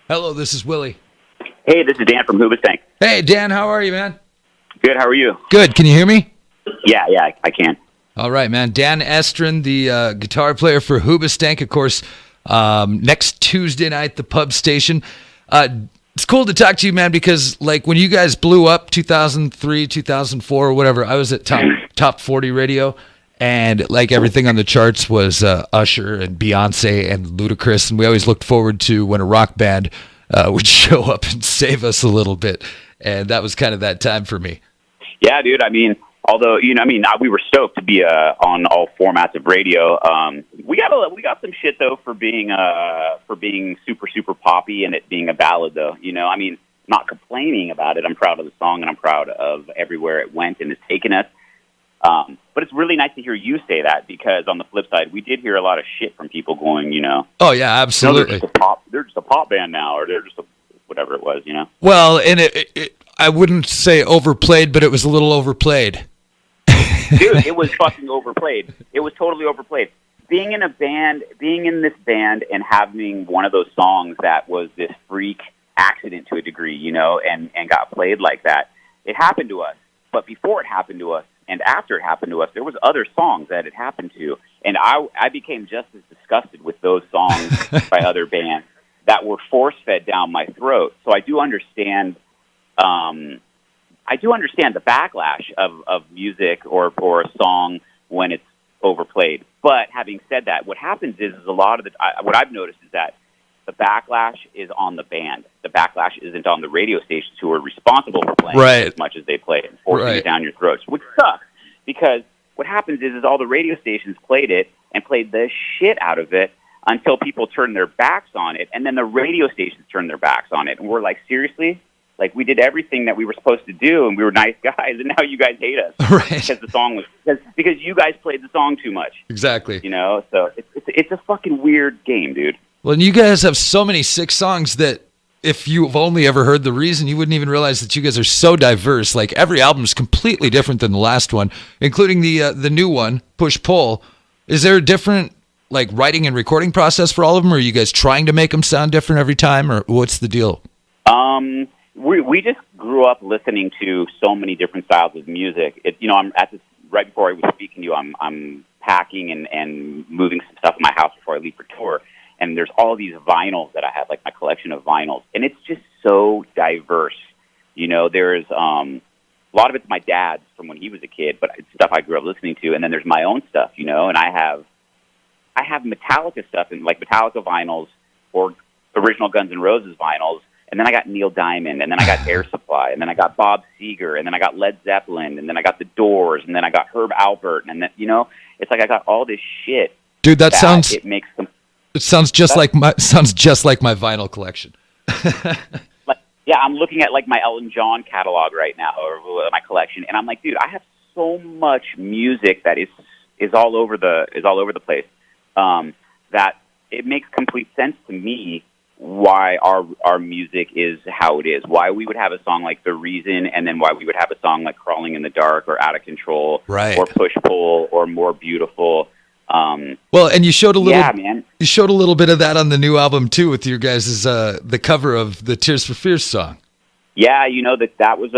Hello, this is Willy. Hey, this is Dan from Hoobastank. Hey, Dan, how are you, man? Good, how are you? Good. Can you hear me? Yeah, I can. All right, man. Dan Estrin, the guitar player for Hoobastank, of course, next Tuesday night, the Pub Station. It's cool to talk to you, man, because like when you guys blew up 2003, 2004, or whatever, I was at Top 40 Radio, and like everything on the charts was Usher and Beyonce and Ludacris, and we always looked forward to when a rock band would show up and save us a little bit, and that was kind of that time for me. Yeah, dude. I mean, although we were stoked to be on all formats of radio. We got some shit though for being super poppy and it being a ballad though. I mean, not complaining about it. I'm proud of the song and I'm proud of everywhere it went and has taken us. But it's really nice to hear you say that because on the flip side, we did hear a lot of shit from people going, Oh yeah, absolutely. They're just a pop band now, or they're just whatever it was, Well, and I wouldn't say overplayed, but it was a little overplayed. Dude, it was fucking overplayed. It was totally overplayed. Being in this band and having one of those songs that was this freak accident to a degree, and got played like that, it happened to us. But before it happened to us and after it happened to us, there was other songs that it happened to. And I became just as disgusted with those songs by other bands that were force-fed down my throat. So I do understand the backlash of music or a song when it's overplayed. But having said that, what happens is a lot of what I've noticed is that the backlash is on the band. The backlash isn't on the radio stations who are responsible for playing as much as they play it and forcing it down your throats, which sucks because what happens is all the radio stations played it and played the shit out of it until people turned their backs on it, and then the radio stations turned their backs on it. And we're like, seriously? Like, we did everything that we were supposed to do, and we were nice guys, and now you guys hate us. Right. Because the song because you guys played the song too much. Exactly. So it's a fucking weird game, dude. Well, and you guys have so many sick songs that if you've only ever heard The Reason, you wouldn't even realize that you guys are so diverse. Like, every album is completely different than the last one, including the new one, Push Pull. Is there a different like writing and recording process for all of them, or are you guys trying to make them sound different every time, or what's the deal? We just grew up listening to so many different styles of music. I'm at this right before I was speaking to you. I'm packing and moving some stuff in my house before I leave for tour, and there's all these vinyls that I have, like my collection of vinyls, and it's just so diverse. There's a lot of it's my dad's from when he was a kid, but it's stuff I grew up listening to, and then there's my own stuff, and I have Metallica stuff and like Metallica vinyls or original Guns N' Roses vinyls. And then I got Neil Diamond, and then I got Air Supply, and then I got Bob Seger, and then I got Led Zeppelin, and then I got The Doors, and then I got Herb Alpert, and then it's like I got all this shit. Dude, that sounds. It sounds just like my vinyl collection. I'm looking at like my Elton John catalog right now, or my collection, and I'm like, dude, I have so much music that is all over the place. That it makes complete sense to me why our music is how it is, why we would have a song like The Reason, and then why we would have a song like Crawling in the Dark or Out of Control, or Push Pull or More Beautiful. Well, and you showed a little, man. You showed a little bit of that on the new album too, with your guys' the cover of the Tears for Fears song. Yeah, that was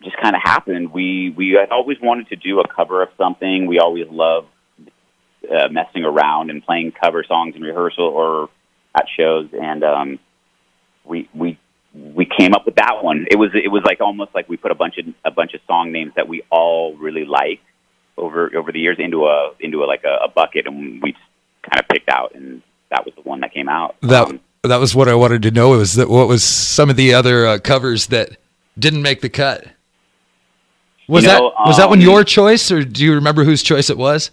just kind of happened. We had always wanted to do a cover of something. We always loved messing around and playing cover songs in rehearsal or at shows, and we came up with that one. It was like almost like we put a bunch of song names that we all really liked over the years into a bucket, and we just kind of picked out, and that was the one that came out. That was what I wanted to know. Was that what was some of the other covers that didn't make the cut? Was that one your choice, or do you remember whose choice it was?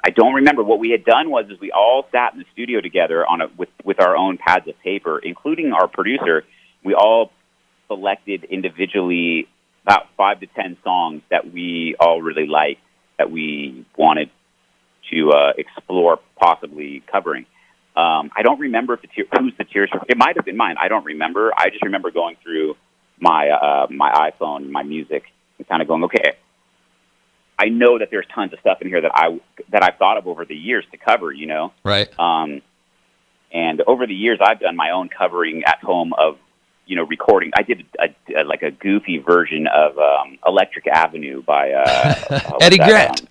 I don't remember. What we had done was we all sat in the studio together with our own pads of paper, including our producer. We all selected individually about 5 to 10 songs that we all really liked, that we wanted to explore possibly covering. I don't remember who's the Tears for. It might have been mine. I don't remember. I just remember going through my my iPhone, my music, and kind of going, okay, I know that there's tons of stuff in here that I've thought of over the years to cover, Right. And over the years, I've done my own covering at home of, recording. I did like a goofy version of Electric Avenue by Eddie Grant.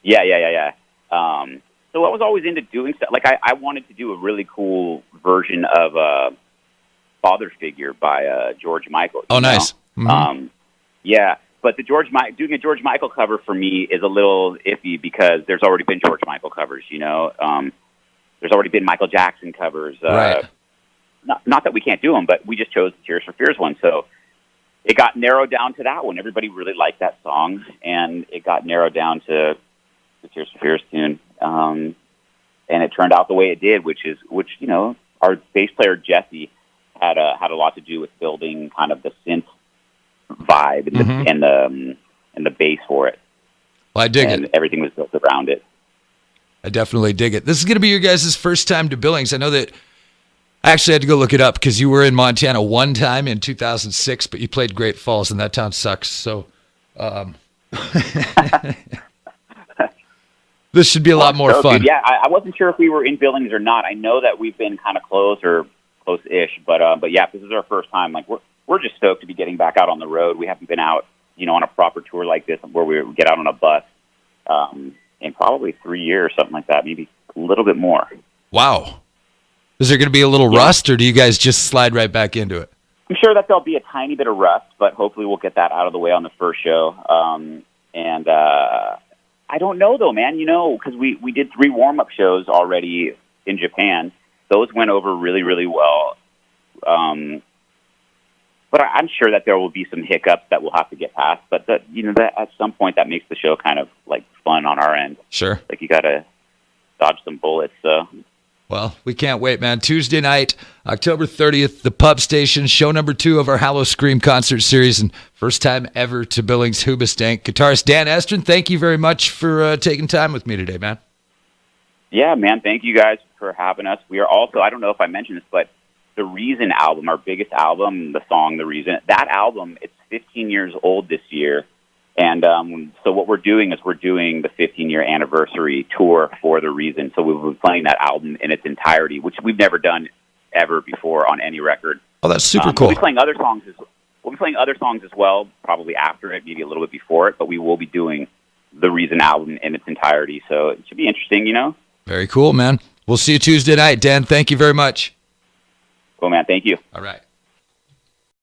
Yeah. So I was always into doing stuff. Like I wanted to do a really cool version of Father Figure by George Michael. Oh, nice. Mm-hmm. Yeah, but doing a George Michael cover for me is a little iffy because there's already been George Michael covers. There's already been Michael Jackson covers. Right. Not that we can't do them, but we just chose the Tears for Fears one. So it got narrowed down to that one. Everybody really liked that song, and it got narrowed down to the Tears for Fears tune. And it turned out the way it did, which our bass player Jesse had a lot to do with building kind of the synth vibe and the bass for it. Well, I dig it. Everything was built around it. I definitely dig it. This is going to be your guys' first time to Billings. I know that I actually had to go look it up because you were in Montana one time in 2006, but you played Great Falls, and that town sucks. So this should be a lot more fun. Dude, yeah, I wasn't sure if we were in Billings or not. I know that we've been kind of close-ish, but yeah, this is our first time. Like we're just stoked to be getting back out on the road. We haven't been out, on a proper tour like this where we get out on a bus in probably 3 years, something like that, maybe a little bit more. Wow. Is there going to be a little rust, or do you guys just slide right back into it? I'm sure that there'll be a tiny bit of rust, but hopefully we'll get that out of the way on the first show. And I don't know, though, man, because we did 3 warm-up shows already in Japan. Those went over really, really well. But I'm sure that there will be some hiccups that we'll have to get past. But that at some point that makes the show kind of like fun on our end. Sure. Like you got to dodge some bullets. Well, we can't wait, man. Tuesday night, October 30th, the Pub Station, show number 2 of our Hallow Scream concert series, and first time ever to Billings Hoobastank. Guitarist Dan Estrin, thank you very much for taking time with me today, man. Yeah, man. Thank you guys for having us. We are also, I don't know if I mentioned this, but the Reason album, our biggest album, the song The Reason, that album, it's 15 years old this year. And so what we're doing is we're doing the 15-year anniversary tour for The Reason. So we'll be playing that album in its entirety, which we've never done ever before on any record. Oh, that's super cool. We'll be playing other songs as well, probably after it, maybe a little bit before it, but we will be doing The Reason album in its entirety. So it should be interesting, Very cool, man. We'll see you Tuesday night, Dan. Thank you very much. Cool, man. Thank you. All right.